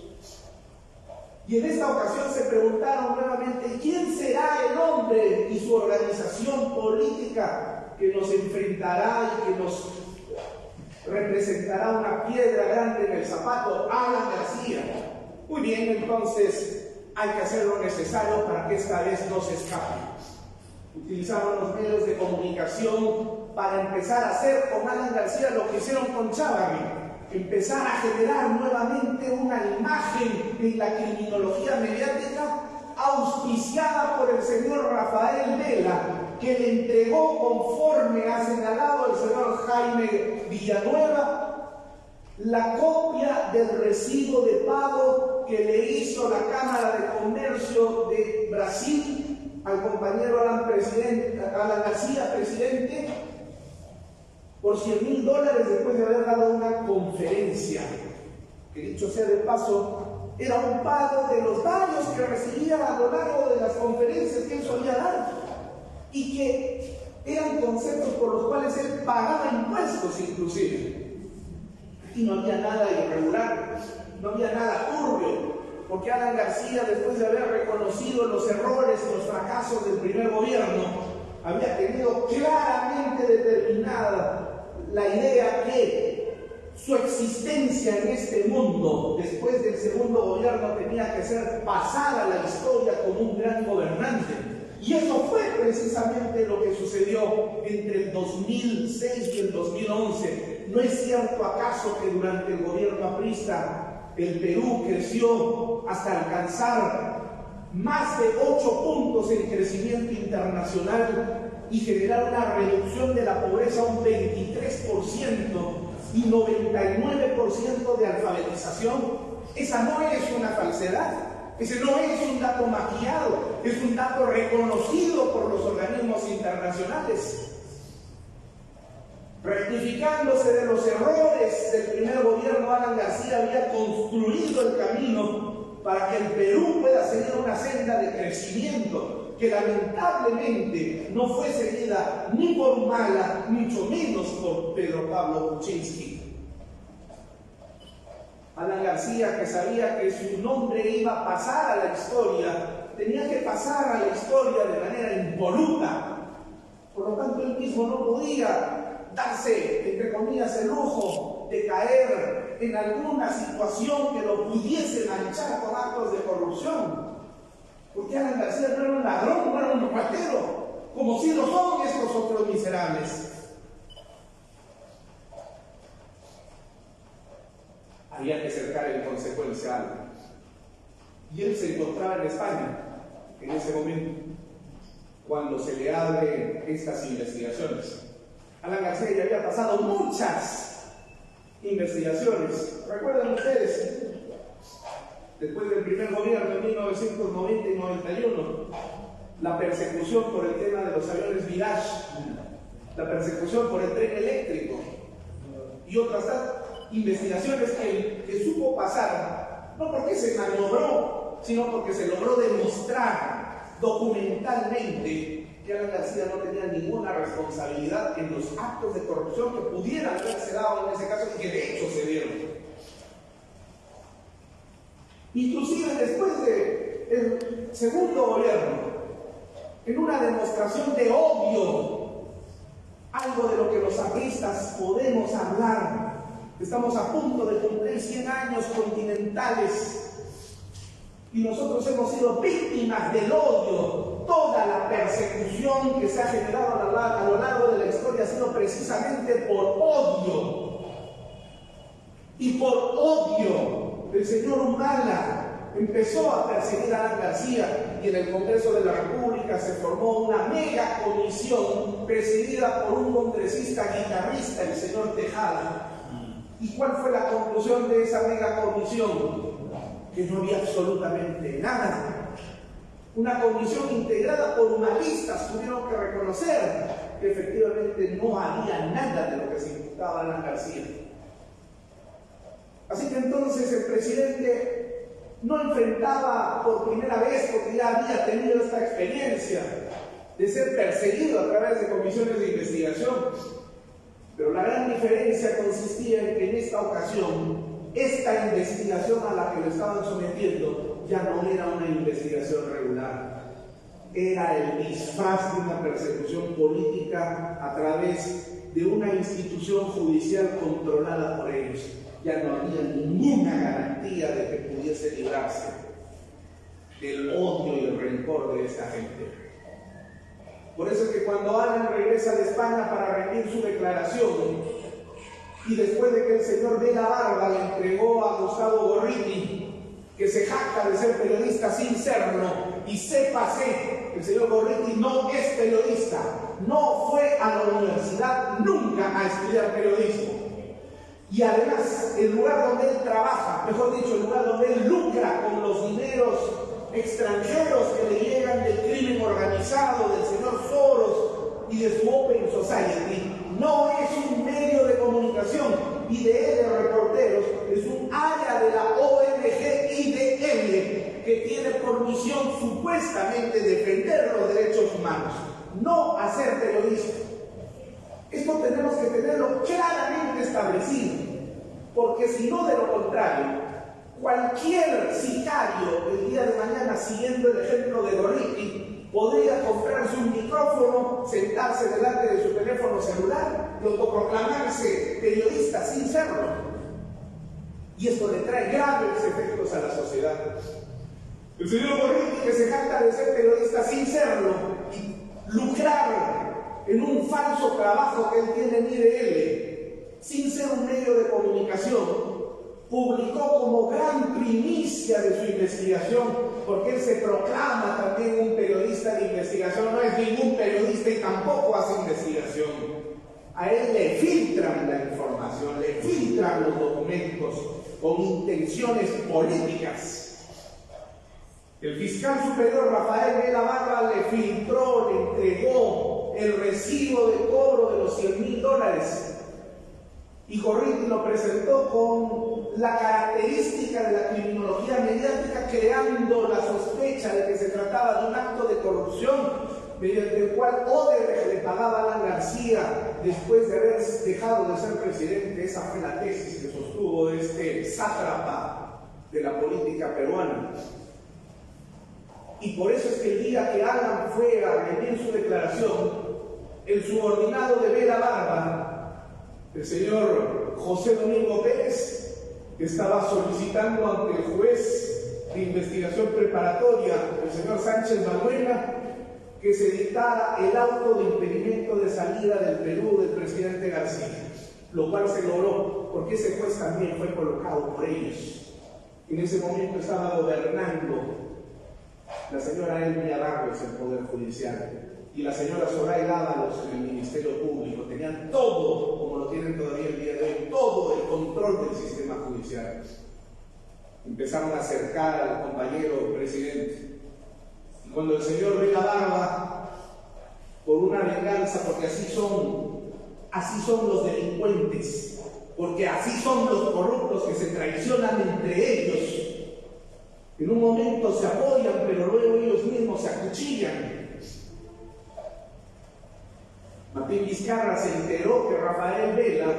Speaker 2: Y en esta ocasión se preguntaron nuevamente, ¿quién será el hombre y su organización política que nos enfrentará y que nos representará una piedra grande en el zapato? Alan García. Muy bien, entonces hay que hacer lo necesario para que esta vez no se escape. Utilizaron los medios de comunicación para empezar a hacer con Alan García lo que hicieron con Chávarri. Empezar a generar nuevamente una imagen en la criminología mediática auspiciada por el señor Rafael Vela, que le entregó, conforme ha señalado el señor Jaime Villanueva, la copia del recibo de pago que le hizo la Cámara de Comercio de Brasil al compañero Alan García, presidente, por $100,000 después de haber dado una conferencia, que dicho sea de paso, era un pago de los varios que recibía a lo largo de las conferencias que él solía dar, y que eran conceptos por los cuales él pagaba impuestos inclusive. Y no había nada irregular, no había nada turbio, porque Alan García, después de haber reconocido los errores y los fracasos del primer gobierno, había tenido claramente determinada la idea que su existencia en este mundo, después del segundo gobierno, tenía que ser pasada a la historia como un gran gobernante. Y eso fue precisamente lo que sucedió entre el 2006 y el 2011. ¿No es cierto acaso que durante el gobierno aprista el Perú creció hasta alcanzar más de 8 puntos en crecimiento internacional y generar una reducción de la pobreza a un 23% y 99% de alfabetización? Esa no es una falsedad, ese no es un dato maquillado, es un dato reconocido por los organismos internacionales. Rectificándose de los errores del primer gobierno, Alan García había construido el camino para que el Perú pueda seguir una senda de crecimiento que lamentablemente no fue seguida ni por Humala, mucho menos por Pedro Pablo Kuczynski. Alan García, que sabía que su nombre iba a pasar a la historia, tenía que pasar a la historia de manera impoluta. Por lo tanto, él mismo no podía darse, entre comillas, el lujo de caer en alguna situación que lo pudiese manchar con actos de corrupción. Porque Alan García no era un ladrón, no era un ratero, como si lo son estos otros miserables. Había que cercar en consecuencia algo. Y él se encontraba en España en ese momento, cuando se le abren estas investigaciones. Alan García ya había pasado muchas investigaciones. ¿Recuerdan ustedes? Después del primer gobierno en 1990 y 91, la persecución por el tema de los aviones Mirage, la persecución por el tren eléctrico y otras investigaciones que supo pasar, no porque se maniobró, sino porque se logró demostrar documentalmente que Alan García no tenía ninguna responsabilidad en los actos de corrupción que pudieran haberse dado en ese caso y que de hecho se dieron. inclusive después del segundo gobierno, en una demostración de odio, algo de lo que los apristas podemos hablar. Estamos a punto de cumplir 100 años continentales y nosotros hemos sido víctimas del odio. Toda la persecución que se ha generado a lo largo de la historia ha sido precisamente por odio. Y por odio, el señor Humala empezó a perseguir a Alan García y en el Congreso de la República se formó una mega comisión presidida por un congresista guitarrista, el señor Tejada. ¿Y cuál fue la conclusión de esa mega comisión? Que no había absolutamente nada. Una comisión integrada por humanistas tuvieron que reconocer que efectivamente no había nada de lo que se imputaba a Alan García. Así que entonces el presidente no enfrentaba por primera vez, porque ya había tenido esta experiencia de ser perseguido a través de comisiones de investigación. Pero la gran diferencia consistía en que en esta ocasión, esta investigación a la que lo estaban sometiendo ya no era una investigación regular. Era el disfraz de una persecución política a través de una institución judicial controlada por ellos. Ya no había ninguna garantía de que pudiese librarse del odio y el rencor de esta gente. Por eso es que cuando Alan regresa de España para rendir su declaración, y después de que el señor de la Barba le entregó a Gustavo Gorriti, que se jacta de ser periodista sin serlo, y sépase, el señor Gorriti no es periodista, no fue a la universidad nunca a estudiar periodismo. Y además, el lugar donde él trabaja, mejor dicho, el lugar donde él lucra con los dineros extranjeros que le llegan del crimen organizado, del señor Soros y de su Open Society, no es un medio de comunicación y de reporteros, es un área de la ONG IDM que tiene por misión supuestamente defender los derechos humanos, no hacer periodismo. Esto tenemos que tenerlo claramente establecido, porque si no, de lo contrario, cualquier sicario el día de mañana, siguiendo el ejemplo de Gorriti, podría comprarse un micrófono, sentarse delante de su teléfono celular y autoproclamarse periodista sin serlo. Y esto le trae graves efectos a la sociedad. El señor Gorriti, que se jacta de ser periodista sin serlo y lucrar en un falso trabajo que él tiene en IDL, sin ser un medio de comunicación, publicó como gran primicia de su investigación, porque él se proclama también un periodista de investigación, no es ningún periodista y tampoco hace investigación. A él le filtran la información, le filtran los documentos con intenciones políticas. El fiscal superior Rafael Vela Barba le filtró, le entregó el recibo de cobro de los $100,000 y Gorriti lo presentó con la característica de la criminología mediática, creando la sospecha de que se trataba de un acto de corrupción mediante el cual Odebrecht le pagaba a Alan García después de haber dejado de ser presidente. Esa fue la tesis que sostuvo este sátrapa de la política peruana. Y por eso es que el día que Alan fue a rendir su declaración, el subordinado de Vela Barba, el señor José Domingo Pérez, que estaba solicitando ante el juez de investigación preparatoria, el señor Sánchez Balbuena, que se dictara el auto de impedimento de salida del Perú del presidente García, lo cual se logró, porque ese juez también fue colocado por ellos. En ese momento estaba gobernando la señora Elvia Barrios en el Poder Judicial y la señora Soraya Ábalos en el Ministerio Público. Tenían todo, como lo tienen todavía el día de hoy, todo el control del sistema judicial. Empezaron a acercar al compañero presidente. Y cuando el señor Vela Barba, por una venganza, porque así son los delincuentes, porque así son los corruptos que se traicionan entre ellos, en un momento se apoyan, pero luego ellos mismos se acuchillan. Martín Vizcarra se enteró que Rafael Vela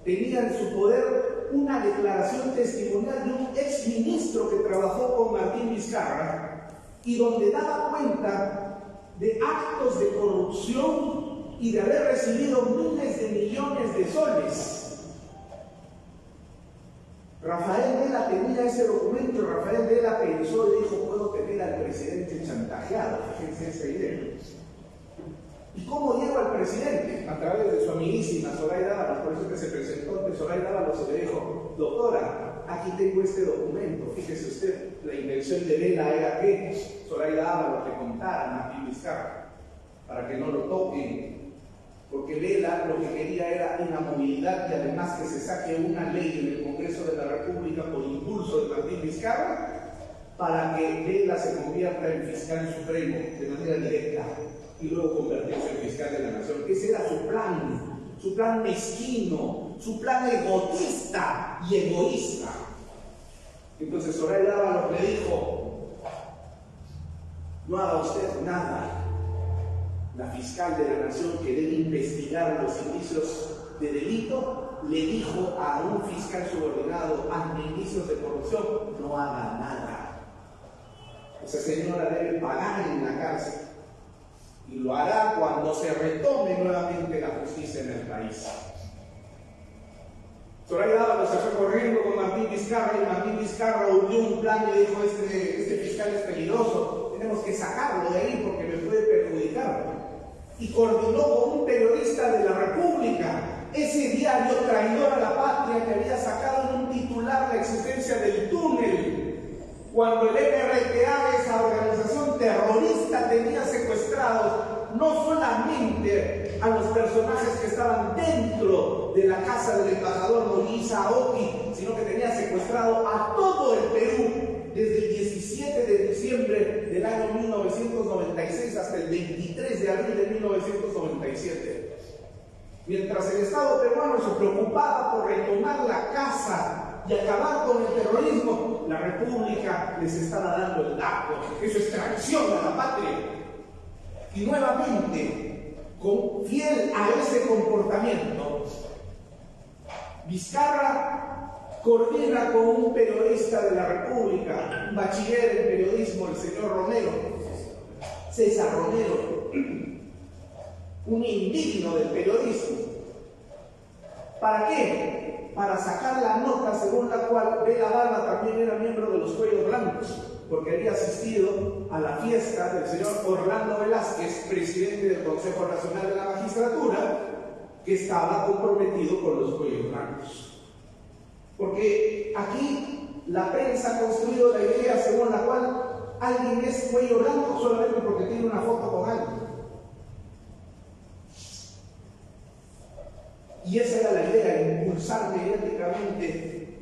Speaker 2: tenía en su poder una declaración testimonial de un exministro que trabajó con Martín Vizcarra y donde daba cuenta de actos de corrupción y de haber recibido miles de millones de soles. Rafael Vela tenía ese documento. Rafael Vela pensó y dijo: puedo tener al presidente chantajeado. Fíjense esa idea. ¿Y cómo llegó al presidente? A través de su amiguísima Zoraida Ábalos. Por eso que se presentó ante Zoraida Ábalos y le dijo: doctora, aquí tengo este documento. Fíjese usted, la intención de Vela era que Zoraida Ábalos le contara a Martín Vizcarra para que no lo toquen. Porque Vela lo que quería era inamovilidad y además que se saque una ley en el Congreso de la República por impulso de Martín Vizcarra para que Vela se convierta en fiscal supremo de manera directa y luego convertirse en fiscal de la nación. Ese era su plan mezquino, su plan egotista y egoísta. Entonces Zoraida Ábalos le dijo: no haga usted nada. La fiscal de la nación, que debe investigar los indicios de delito, le dijo a un fiscal subordinado ante indicios de corrupción: no haga nada. Esa señora debe pagar en la cárcel y lo hará cuando se retome nuevamente la justicia en el país. Zoraida Ábalos se fue corriendo con Martín Vizcarra y Martín Vizcarra urdió un plan y dijo: este fiscal es peligroso, tenemos que sacarlo de ahí porque me puede perjudicar. Y coordinó con un periodista de la República, ese diario traidor a la patria que había sacado en un titular la existencia del túnel, cuando el MRTA, esa organización terrorista, tenía secuestrados no solamente a los personajes que estaban dentro de la casa del embajador Moïse Aoki, sino que tenía secuestrado a todo el Perú desde el 17 de diciembre del año 1996 hasta el 23 de abril de 1997. Mientras el Estado peruano se preocupaba por retomar la casa y acabar con el terrorismo, la República les estaba dando el dato. Eso es traición a la patria. Y nuevamente, fiel a ese comportamiento, Vizcarra coordina con un periodista de la República, un bachiller en periodismo, el señor Romero, César Romero, un indigno del periodismo. ¿Para qué? Para sacar la nota según la cual Vela Barba también era miembro de los Cuellos Blancos, porque había asistido a la fiesta del señor Orlando Velázquez, presidente del Consejo Nacional de la Magistratura, que estaba comprometido con los Cuellos Blancos. Porque aquí la prensa ha construido la idea según la cual alguien es cuello blanco solamente porque tiene una foto con alguien. Y esa era la idea, impulsar mediáticamente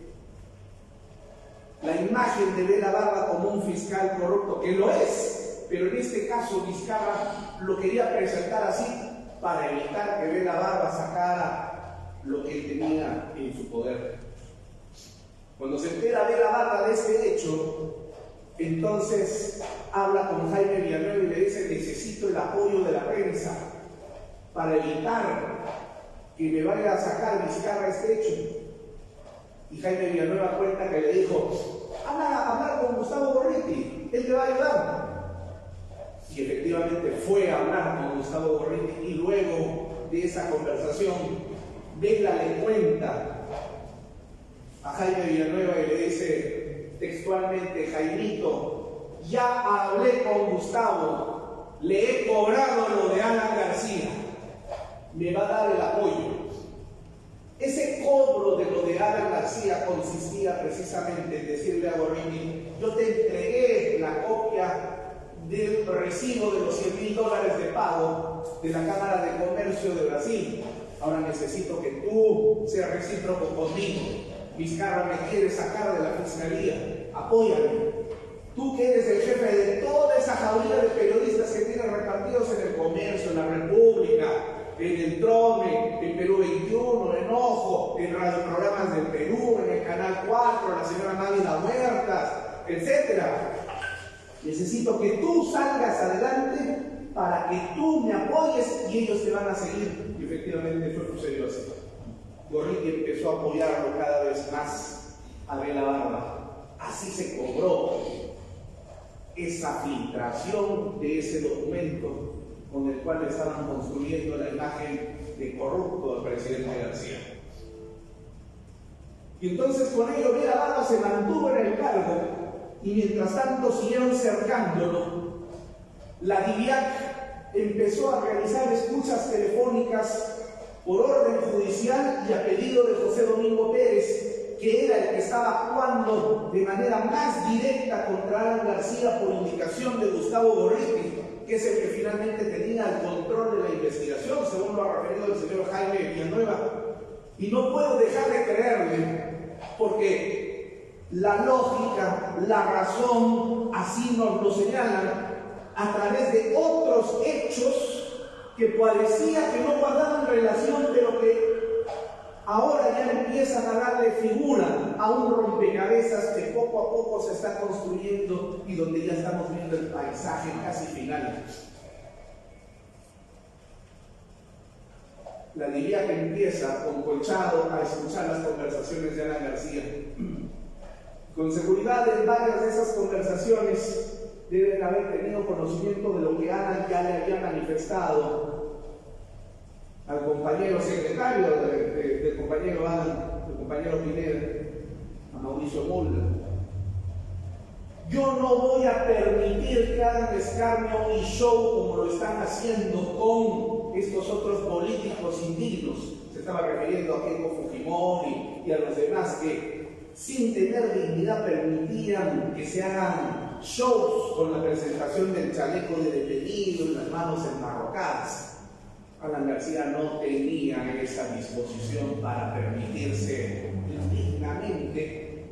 Speaker 2: la imagen de Vela Barba como un fiscal corrupto, que lo es, pero en este caso Vizcarra lo quería presentar así para evitar que Vela Barba sacara lo que él tenía en su poder. Cuando se entera Vela Barba de este hecho, entonces habla con Jaime Villanueva y le dice: necesito el apoyo de la prensa para evitar que me vaya a sacar Vizcarra este hecho. Y Jaime Villanueva cuenta que le dijo: hablar con Gustavo Gorriti, él te va a ayudar. Y efectivamente fue a hablar con Gustavo Gorriti, y luego de esa conversación, Vela le cuenta a Jaime Villanueva y le dice textualmente: Jaimito, ya hablé con Gustavo, le he cobrado lo de Alan García, me va a dar el apoyo. Ese cobro de lo de Alan García consistía precisamente en decirle a Gorriti: yo te entregué la copia del recibo de los $100.000 de pago de la Cámara de Comercio de Brasil, ahora necesito que tú seas recíproco conmigo. Vizcarra me quiere sacar de la fiscalía, apóyame. Tú que eres el jefe de toda esa jauría de periodistas que tienen repartidos en el Comercio, en la República, en el Trome, en Perú 21, en Ojo, en radioprogramas del Perú, en el Canal 4, la señora Magda Huertas, etc. Necesito que tú salgas adelante para que tú me apoyes y ellos te van a seguir. Y efectivamente eso sucedió así. Gorriti empezó a apoyarlo cada vez más a De la Barba. Así se cobró esa filtración de ese documento con el cual estaban construyendo la imagen de corrupto del presidente García. Y entonces con ello De la Barba se mantuvo en el cargo y mientras tanto siguieron cercándolo. La DIVIAC empezó a realizar escuchas telefónicas por orden judicial y a pedido de José Domingo Pérez, que era el que estaba actuando de manera más directa contra Alan García por indicación de Gustavo Gorriti, que es el que finalmente tenía el control de la investigación, según lo ha referido el señor Jaime Villanueva. Y no puedo dejar de creerle, porque la lógica, la razón, así nos lo señalan, a través de otros hechos que parecía que no guardaban relación, pero que ahora ya empiezan a darle figura a un rompecabezas que poco a poco se está construyendo y donde ya estamos viendo el paisaje casi final. La DIVIAC empieza con Colchado a escuchar las conversaciones de Alan García. Con seguridad, en varias de esas conversaciones deben haber tenido conocimiento de lo que Alan ya le había manifestado al compañero secretario del compañero Alan, del compañero Pineda, a Mauricio Mulder. Yo no voy a permitir que hagan escarnio y show como lo están haciendo con estos otros políticos indignos. Se estaba refiriendo a Keiko Fujimori y a los demás que sin tener dignidad permitían que se hagan shows con la presentación del chaleco de detenido y las manos enmarrocadas. Alan García no tenía esa disposición para permitirse indignamente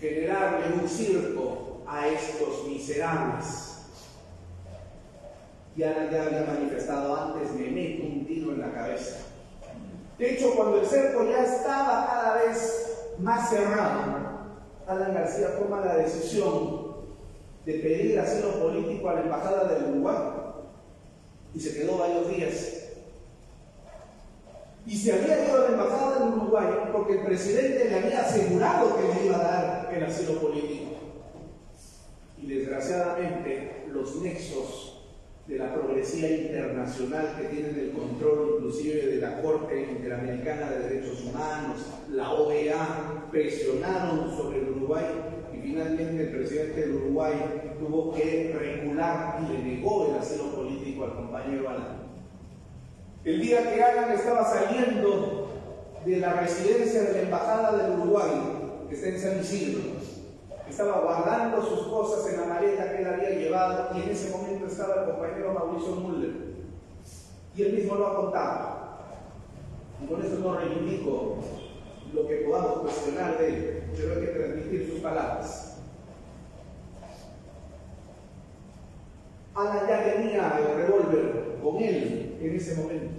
Speaker 2: generarle un circo a estos miserables. Y Alan ya había manifestado antes: me meto un tiro en la cabeza. De hecho, cuando el cerco ya estaba cada vez más cerrado, Alan García toma la decisión de pedir asilo político a la Embajada del Uruguay y se quedó varios días. Y se había ido a la Embajada del Uruguay porque el presidente le había asegurado que le iba a dar el asilo político. Y desgraciadamente los nexos de la progresía internacional que tienen el control inclusive de la Corte Interamericana de Derechos Humanos, la OEA, presionaron sobre el Uruguay y finalmente el presidente del Uruguay tuvo que recular y le negó el asilo político al compañero Alan. El día que Alan estaba saliendo de la residencia de la Embajada del Uruguay, que está en San Isidro, estaba guardando sus cosas en la maleta que él había llevado y en ese momento estaba el compañero Mauricio Mulder. Y él mismo lo ha contado. Y con eso no reivindico lo que podamos cuestionar de él, pero hay que transmitir sus palabras. Alan ya tenía el revólver con él en ese momento.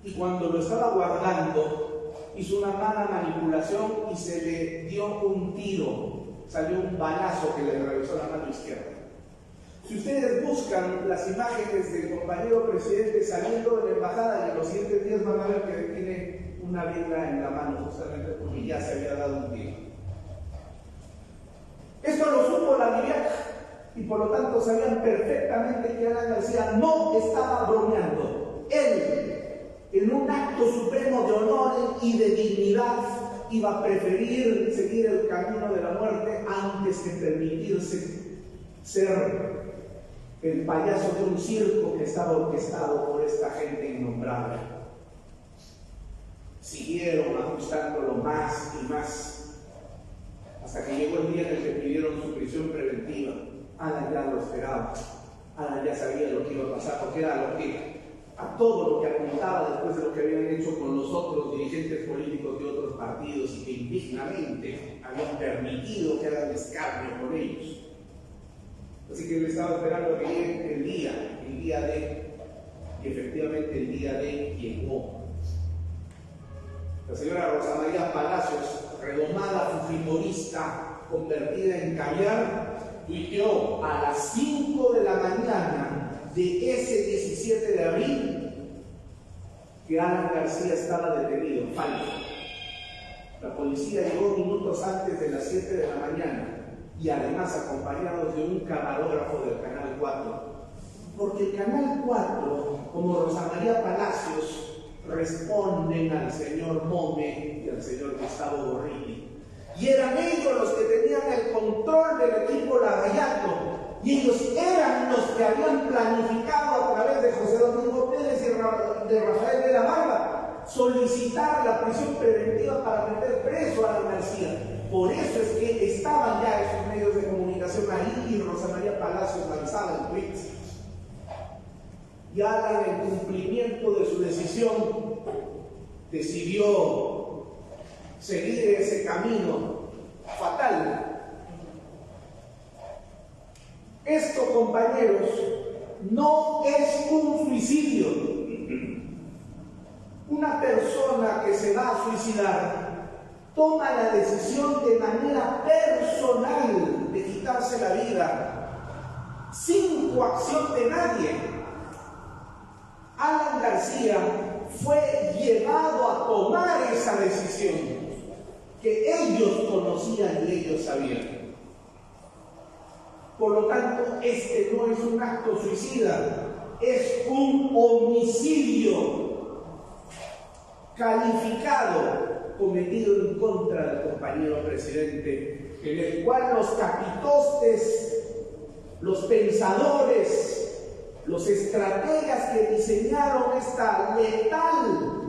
Speaker 2: Y cuando lo estaba guardando, hizo una mala manipulación y se le dio un tiro. Salió un balazo que le atravesó la mano izquierda. Si ustedes buscan las imágenes del compañero presidente saliendo de la embajada, y en los siguientes días van a ver que tiene una venda en la mano, justamente porque ya se había dado un tiro. Esto lo supo la DIVIAC y por lo tanto sabían perfectamente que Alan García no estaba bromeando. Él, en un acto supremo de honor y de dignidad, iba a preferir seguir el camino de la muerte antes que permitirse ser el payaso de un circo que estaba orquestado por esta gente innombrable. Siguieron ajustándolo más y más hasta que llegó el día en el que pidieron su prisión preventiva. Alan ya lo esperaba, Alan ya sabía lo que iba a pasar, porque era lo que a todo lo que apuntaba después de lo que habían hecho con los otros dirigentes políticos de otros partidos y que indignamente habían permitido que hagan escarnio con ellos. Así que él estaba esperando que llegue el día de, y efectivamente el día de llegó. La señora Rosa María Palacios, redomada fujimorista, convertida en caviar, tuiteó a las 5 de la mañana de ese 17 de abril que Alan García estaba detenido. Falso. La policía llegó minutos antes de las 7 de la mañana y además acompañados de un camarógrafo del Canal 4. Porque el Canal 4, como Rosa María Palacios, responden al señor Mome y al señor Gustavo Gorrini. Y eran ellos los que tenían el control del equipo Lavallato. Y ellos eran los que habían planificado a través de José Domingo Pérez y de Rafael de la Barba solicitar la prisión preventiva para meter preso a Alan García. Por eso es que estaban ya esos medios de comunicación ahí y Rosa María Palacios lanzaba el tweet. Y Alan, en cumplimiento de su decisión, decidió seguir ese camino fatal. Esto, compañeros, no es un suicidio. Una persona que se va a suicidar toma la decisión de manera personal de quitarse la vida, sin coacción de nadie. Alan García fue llevado a tomar esa decisión que ellos conocían y ellos sabían. Por lo tanto, este no es un acto suicida, es un homicidio calificado cometido en contra del compañero presidente, en el cual los capitostes, los pensadores, los estrategas que diseñaron esta letal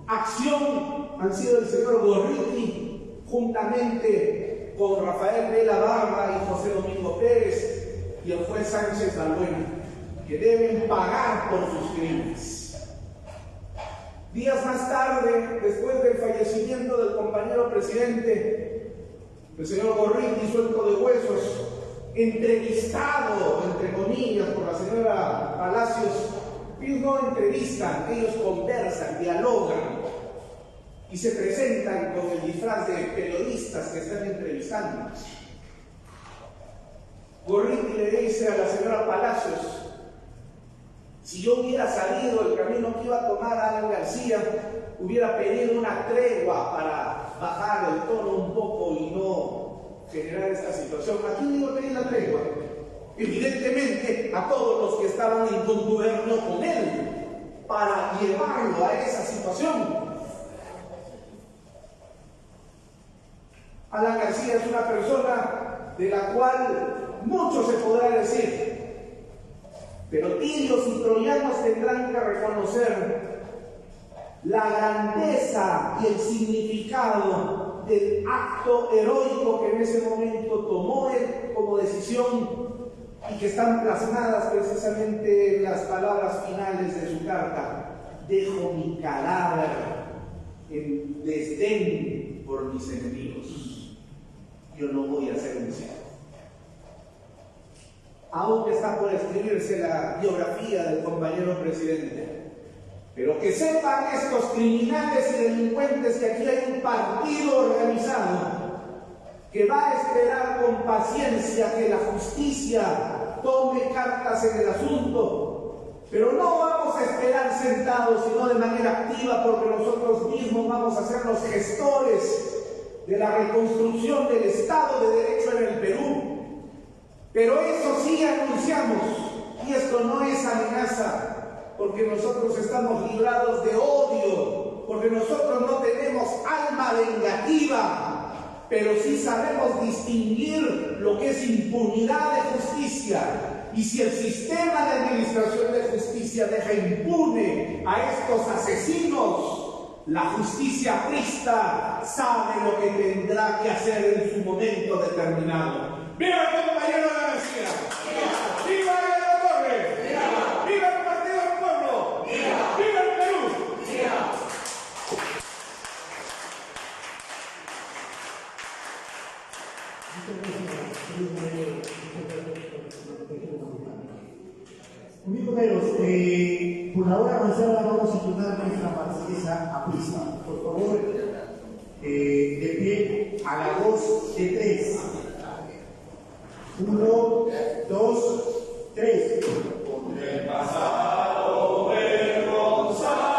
Speaker 2: acción han sido el señor Gorriti, juntamente con Rafael de la Barba y José Domingo Pérez y el juez Sánchez Balbuena, que deben pagar por sus crímenes. Días más tarde, después del fallecimiento del compañero presidente, el señor Gorriti, suelto de huesos, entrevistado, entre comillas, por la señora Palacios, ellos no entrevistan, ellos conversan, dialogan y se presentan con el disfraz de periodistas que están entrevistando. Gorriti le dice a la señora Palacios: si yo hubiera sabido el camino que iba a tomar Alan García, hubiera pedido una tregua para bajar el tono un poco y no generar esta situación. ¿A quién iba a pedir la tregua? Evidentemente a todos los que estaban en contubernio con él para llevarlo a esa situación. Alan García es una persona de la cual mucho se podrá decir, pero tirios y troyanos tendrán que reconocer la grandeza y el significado del acto heroico que en ese momento tomó él como decisión y que están plasmadas precisamente en las palabras finales de su carta: dejo mi cadáver en desdén por mis enemigos, yo no voy a ser un ciego. Aún está por escribirse la biografía del compañero presidente, pero que sepan estos criminales y delincuentes que aquí hay un partido organizado que va a esperar con paciencia que la justicia tome cartas en el asunto, pero no vamos a esperar sentados, sino de manera activa, porque nosotros mismos vamos a ser los gestores de la reconstrucción del Estado de Derecho en el Perú. Pero eso sí anunciamos, y esto no es amenaza, porque nosotros estamos librados de odio, porque nosotros no tenemos alma vengativa, pero sí sabemos distinguir lo que es impunidad de justicia. Y si el sistema de administración de justicia deja impune a estos asesinos, la justicia aprista sabe lo que tendrá que hacer en su momento determinado. ¡Viva el compañero García! ¡Viva! ¡Viva la Torre! ¡Viva! ¡Viva el Partido del Pueblo! ¡Viva! ¡Viva el Perú! ¡Viva!
Speaker 1: Mis compañeros, por la hora avanzada vamos a turnar nuestra marciesa a prisa. Por favor, de pie a la voz de 3. 1, 2, 3.
Speaker 3: Con el pasado vergonzado.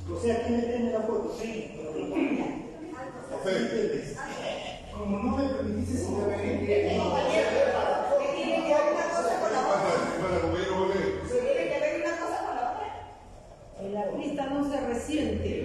Speaker 1: O sea, ¿quién me tiene la foto? Sí. Como no me permitiste, si me permitiste.
Speaker 3: El artista no se resiente.